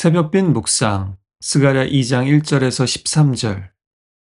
새벽빛 묵상, 스가랴 2장 1절에서 13절.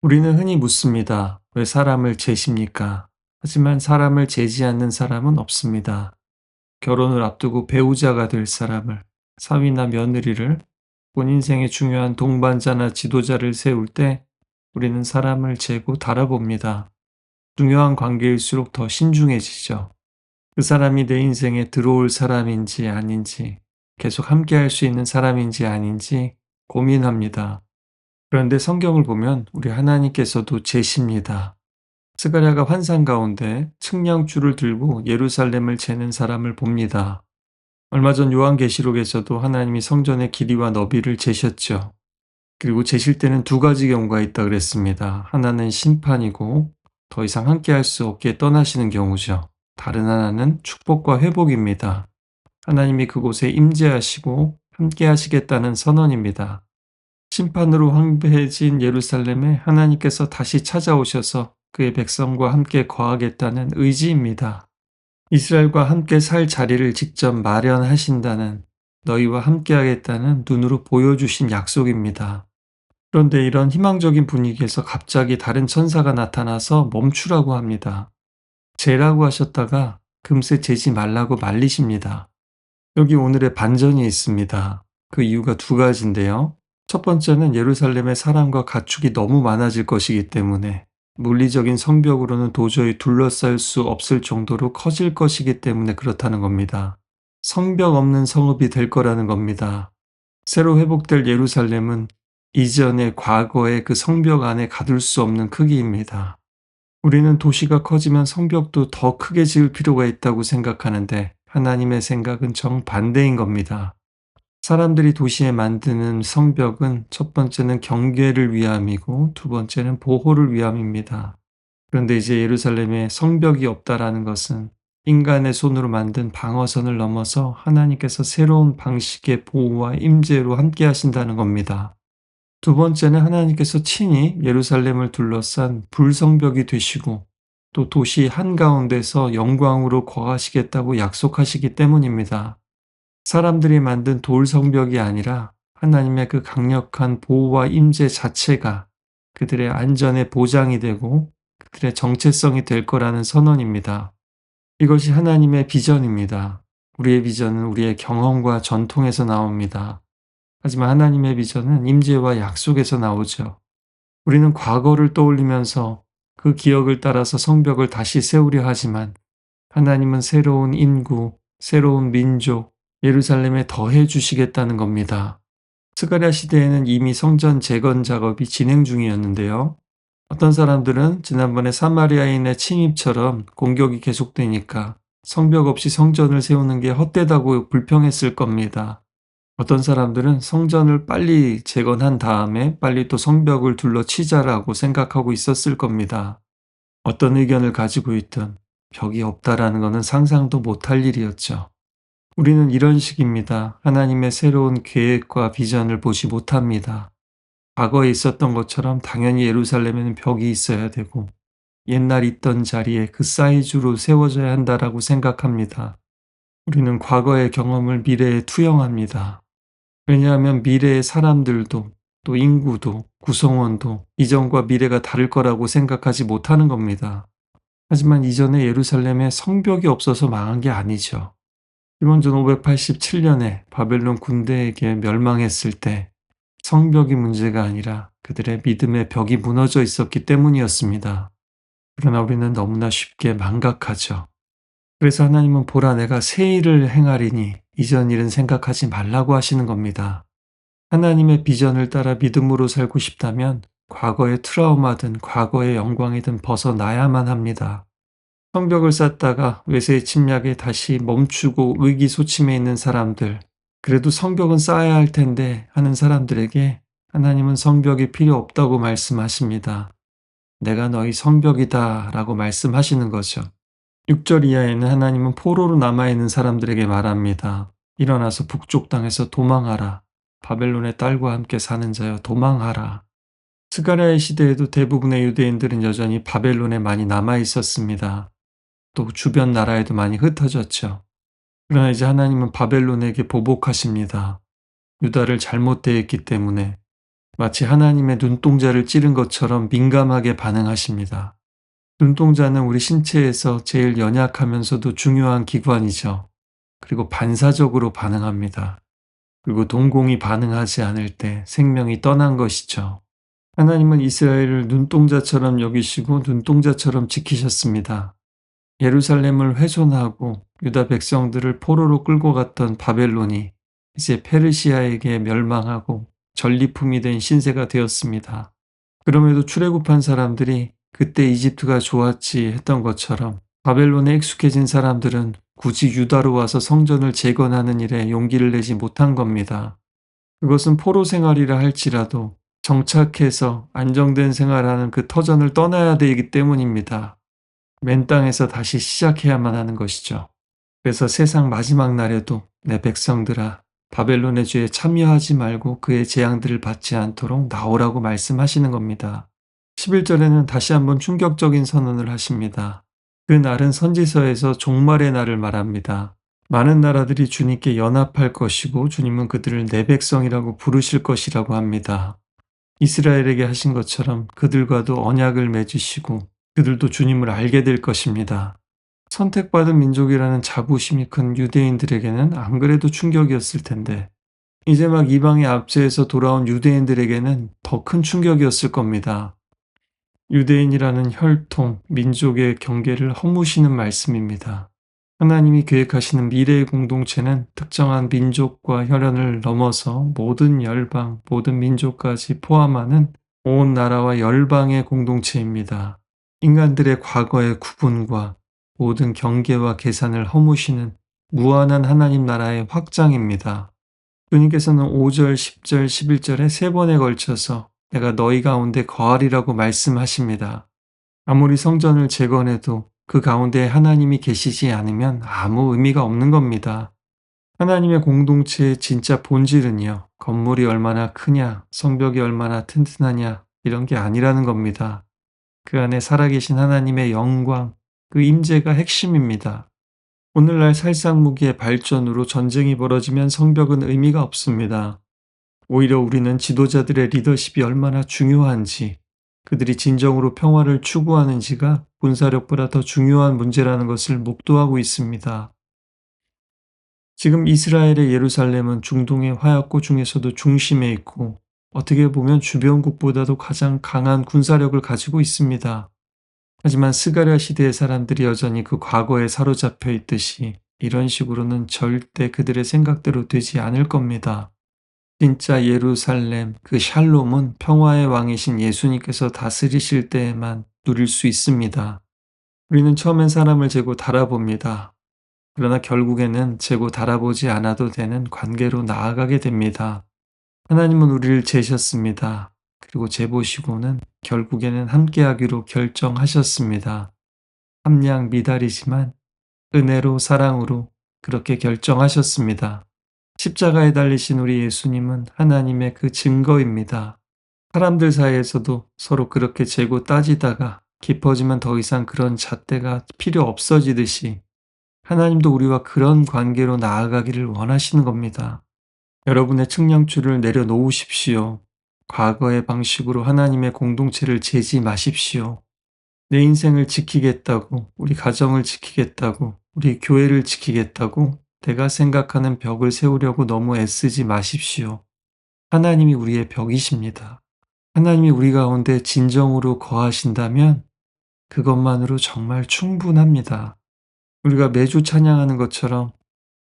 우리는 흔히 묻습니다. 왜 사람을 재십니까? 하지만 사람을 재지 않는 사람은 없습니다. 결혼을 앞두고 배우자가 될 사람을, 사위나 며느리를, 본 인생의 중요한 동반자나 지도자를 세울 때 우리는 사람을 재고 달아봅니다. 중요한 관계일수록 더 신중해지죠. 그 사람이 내 인생에 들어올 사람인지 아닌지, 계속 함께 할 수 있는 사람인지 아닌지 고민합니다. 그런데 성경을 보면 우리 하나님께서도 재십니다. 스가랴가 환상 가운데 측량줄을 들고 예루살렘을 재는 사람을 봅니다. 얼마 전 요한계시록에서도 하나님이 성전의 길이와 너비를 재셨죠. 그리고 재실 때는 두 가지 경우가 있다 그랬습니다. 하나는 심판이고 더 이상 함께 할 수 없게 떠나시는 경우죠. 다른 하나는 축복과 회복입니다. 하나님이 그곳에 임재하시고 함께 하시겠다는 선언입니다. 심판으로 황폐해진 예루살렘에 하나님께서 다시 찾아오셔서 그의 백성과 함께 거하겠다는 의지입니다. 이스라엘과 함께 살 자리를 직접 마련하신다는, 너희와 함께 하겠다는 눈으로 보여주신 약속입니다. 그런데 이런 희망적인 분위기에서 갑자기 다른 천사가 나타나서 멈추라고 합니다. 재라고 하셨다가 금세 재지 말라고 말리십니다. 여기 오늘의 반전이 있습니다. 그 이유가 두 가지인데요. 첫 번째는 예루살렘의 사람과 가축이 너무 많아질 것이기 때문에, 물리적인 성벽으로는 도저히 둘러쌀 수 없을 정도로 커질 것이기 때문에 그렇다는 겁니다. 성벽 없는 성읍이 될 거라는 겁니다. 새로 회복될 예루살렘은 이전의 과거의 그 성벽 안에 가둘 수 없는 크기입니다. 우리는 도시가 커지면 성벽도 더 크게 지을 필요가 있다고 생각하는데, 하나님의 생각은 정반대인 겁니다. 사람들이 도시에 만드는 성벽은 첫 번째는 경계를 위함이고 두 번째는 보호를 위함입니다. 그런데 이제 예루살렘에 성벽이 없다라는 것은 인간의 손으로 만든 방어선을 넘어서 하나님께서 새로운 방식의 보호와 임재로 함께 하신다는 겁니다. 두 번째는 하나님께서 친히 예루살렘을 둘러싼 불성벽이 되시고 또 도시 한가운데서 영광으로 거하시겠다고 약속하시기 때문입니다. 사람들이 만든 돌 성벽이 아니라 하나님의 그 강력한 보호와 임재 자체가 그들의 안전의 보장이 되고 그들의 정체성이 될 거라는 선언입니다. 이것이 하나님의 비전입니다. 우리의 비전은 우리의 경험과 전통에서 나옵니다. 하지만 하나님의 비전은 임재와 약속에서 나오죠. 우리는 과거를 떠올리면서 그 기억을 따라서 성벽을 다시 세우려 하지만 하나님은 새로운 인구, 새로운 민족, 예루살렘에 더해 주시겠다는 겁니다. 스가랴 시대에는 이미 성전 재건 작업이 진행 중이었는데요. 어떤 사람들은 지난번에 사마리아인의 침입처럼 공격이 계속되니까 성벽 없이 성전을 세우는 게 헛되다고 불평했을 겁니다. 어떤 사람들은 성전을 빨리 재건한 다음에 빨리 또 성벽을 둘러치자라고 생각하고 있었을 겁니다. 어떤 의견을 가지고 있든 벽이 없다라는 것은 상상도 못할 일이었죠. 우리는 이런 식입니다. 하나님의 새로운 계획과 비전을 보지 못합니다. 과거에 있었던 것처럼 당연히 예루살렘에는 벽이 있어야 되고 옛날 있던 자리에 그 사이즈로 세워져야 한다라고 생각합니다. 우리는 과거의 경험을 미래에 투영합니다. 왜냐하면 미래의 사람들도 또 인구도 구성원도 이전과 미래가 다를 거라고 생각하지 못하는 겁니다. 하지만 이전에 예루살렘에 성벽이 없어서 망한 게 아니죠. 기원전 587년에 바벨론 군대에게 멸망했을 때 성벽이 문제가 아니라 그들의 믿음의 벽이 무너져 있었기 때문이었습니다. 그러나 우리는 너무나 쉽게 망각하죠. 그래서 하나님은 보라 내가 새 일을 행하리니 이전 일은 생각하지 말라고 하시는 겁니다. 하나님의 비전을 따라 믿음으로 살고 싶다면 과거의 트라우마든 과거의 영광이든 벗어나야만 합니다. 성벽을 쌓다가 외세의 침략에 다시 멈추고 의기소침해 있는 사람들, 그래도 성벽은 쌓아야 할 텐데 하는 사람들에게 하나님은 성벽이 필요 없다고 말씀하십니다. 내가 너희 성벽이다 라고 말씀하시는 거죠. 6절 이하에는 하나님은 포로로 남아있는 사람들에게 말합니다. 일어나서 북쪽 땅에서 도망하라. 바벨론의 딸과 함께 사는 자여 도망하라. 스가랴의 시대에도 대부분의 유대인들은 여전히 바벨론에 많이 남아있었습니다. 또 주변 나라에도 많이 흩어졌죠. 그러나 이제 하나님은 바벨론에게 보복하십니다. 유다를 잘못 대했기 때문에 마치 하나님의 눈동자를 찌른 것처럼 민감하게 반응하십니다. 눈동자는 우리 신체에서 제일 연약하면서도 중요한 기관이죠. 그리고 반사적으로 반응합니다. 그리고 동공이 반응하지 않을 때 생명이 떠난 것이죠. 하나님은 이스라엘을 눈동자처럼 여기시고 눈동자처럼 지키셨습니다. 예루살렘을 훼손하고 유다 백성들을 포로로 끌고 갔던 바벨론이 이제 페르시아에게 멸망하고 전리품이 된 신세가 되었습니다. 그럼에도 출애굽한 사람들이 그때 이집트가 좋았지 했던 것처럼 바벨론에 익숙해진 사람들은 굳이 유다로 와서 성전을 재건하는 일에 용기를 내지 못한 겁니다. 그것은 포로 생활이라 할지라도 정착해서 안정된 생활하는 그 터전을 떠나야 되기 때문입니다. 맨 땅에서 다시 시작해야만 하는 것이죠. 그래서 세상 마지막 날에도 내 백성들아 바벨론의 죄에 참여하지 말고 그의 재앙들을 받지 않도록 나오라고 말씀하시는 겁니다. 11절에는 다시 한번 충격적인 선언을 하십니다. 그 날은 선지서에서 종말의 날을 말합니다. 많은 나라들이 주님께 연합할 것이고 주님은 그들을 내 백성이라고 부르실 것이라고 합니다. 이스라엘에게 하신 것처럼 그들과도 언약을 맺으시고 그들도 주님을 알게 될 것입니다. 선택받은 민족이라는 자부심이 큰 유대인들에게는 안 그래도 충격이었을 텐데 이제 막 이방의 압제에서 돌아온 유대인들에게는 더 큰 충격이었을 겁니다. 유대인이라는 혈통, 민족의 경계를 허무시는 말씀입니다. 하나님이 계획하시는 미래의 공동체는 특정한 민족과 혈연을 넘어서 모든 열방, 모든 민족까지 포함하는 온 나라와 열방의 공동체입니다. 인간들의 과거의 구분과 모든 경계와 계산을 허무시는 무한한 하나님 나라의 확장입니다. 주님께서는 5절, 10절, 11절에 세 번에 걸쳐서 내가 너희 가운데 거하리라고 말씀하십니다. 아무리 성전을 재건해도 그 가운데 하나님이 계시지 않으면 아무 의미가 없는 겁니다. 하나님의 공동체의 진짜 본질은요, 건물이 얼마나 크냐, 성벽이 얼마나 튼튼하냐, 이런 게 아니라는 겁니다. 그 안에 살아계신 하나님의 영광, 그 임재가 핵심입니다. 오늘날 살상무기의 발전으로 전쟁이 벌어지면 성벽은 의미가 없습니다. 오히려 우리는 지도자들의 리더십이 얼마나 중요한지, 그들이 진정으로 평화를 추구하는지가 군사력보다 더 중요한 문제라는 것을 목도하고 있습니다. 지금 이스라엘의 예루살렘은 중동의 화약고 중에서도 중심에 있고 어떻게 보면 주변국보다도 가장 강한 군사력을 가지고 있습니다. 하지만 스가랴 시대의 사람들이 여전히 그 과거에 사로잡혀 있듯이 이런 식으로는 절대 그들의 생각대로 되지 않을 겁니다. 진짜 예루살렘, 그 샬롬은 평화의 왕이신 예수님께서 다스리실 때에만 누릴 수 있습니다. 우리는 처음엔 사람을 재고 달아봅니다. 그러나 결국에는 재고 달아보지 않아도 되는 관계로 나아가게 됩니다. 하나님은 우리를 재셨습니다. 그리고 재보시고는 결국에는 함께하기로 결정하셨습니다. 함량 미달이지만 은혜로 사랑으로 그렇게 결정하셨습니다. 십자가에 달리신 우리 예수님은 하나님의 그 증거입니다. 사람들 사이에서도 서로 그렇게 재고 따지다가 깊어지면 더 이상 그런 잣대가 필요 없어지듯이 하나님도 우리와 그런 관계로 나아가기를 원하시는 겁니다. 여러분의 측량줄을 내려놓으십시오. 과거의 방식으로 하나님의 공동체를 재지 마십시오. 내 인생을 지키겠다고, 우리 가정을 지키겠다고, 우리 교회를 지키겠다고 내가 생각하는 벽을 세우려고 너무 애쓰지 마십시오. 하나님이 우리의 벽이십니다. 하나님이 우리 가운데 진정으로 거하신다면 그것만으로 정말 충분합니다. 우리가 매주 찬양하는 것처럼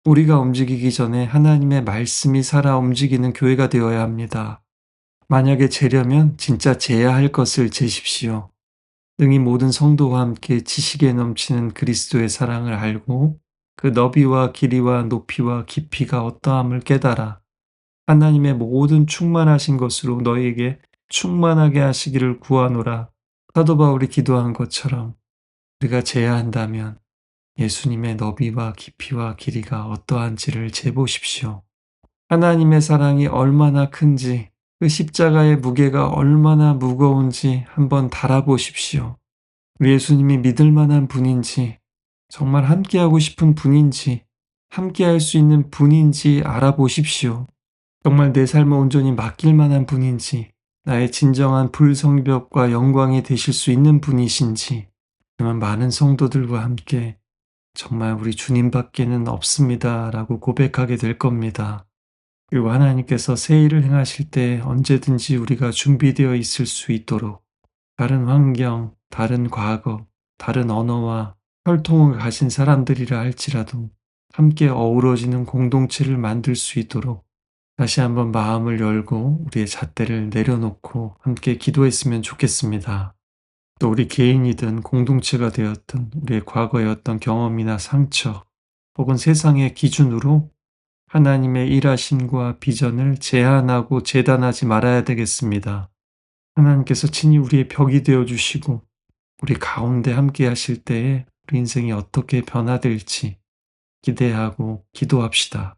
우리가 움직이기 전에 하나님의 말씀이 살아 움직이는 교회가 되어야 합니다. 만약에 재려면 진짜 재야 할 것을 재십시오. 능히 모든 성도와 함께 지식에 넘치는 그리스도의 사랑을 알고 그 너비와 길이와 높이와 깊이가 어떠함을 깨달아 하나님의 모든 충만하신 것으로 너희에게 충만하게 하시기를 구하노라. 사도 바울이 기도한 것처럼 우리가 재야 한다면 예수님의 너비와 깊이와 길이가 어떠한지를 재보십시오. 하나님의 사랑이 얼마나 큰지, 그 십자가의 무게가 얼마나 무거운지 한번 달아보십시오. 우리 예수님이 믿을 만한 분인지, 정말 함께하고 싶은 분인지, 함께할 수 있는 분인지 알아보십시오. 정말 내 삶을 온전히 맡길 만한 분인지, 나의 진정한 불성벽과 영광이 되실 수 있는 분이신지, 정말 많은 성도들과 함께 정말 우리 주님밖에는 없습니다라고 고백하게 될 겁니다. 그리고 하나님께서 새 일을 행하실 때 언제든지 우리가 준비되어 있을 수 있도록 다른 환경, 다른 과거, 다른 언어와 혈통을 가진 사람들이라 할지라도 함께 어우러지는 공동체를 만들 수 있도록 다시 한번 마음을 열고 우리의 잣대를 내려놓고 함께 기도했으면 좋겠습니다. 또 우리 개인이든 공동체가 되었든 우리의 과거의 어떤 경험이나 상처 혹은 세상의 기준으로 하나님의 일하심과 비전을 제한하고 재단하지 말아야 되겠습니다. 하나님께서 친히 우리의 벽이 되어 주시고 우리 가운데 함께 하실 때에 우리 인생이 어떻게 변화될지 기대하고 기도합시다.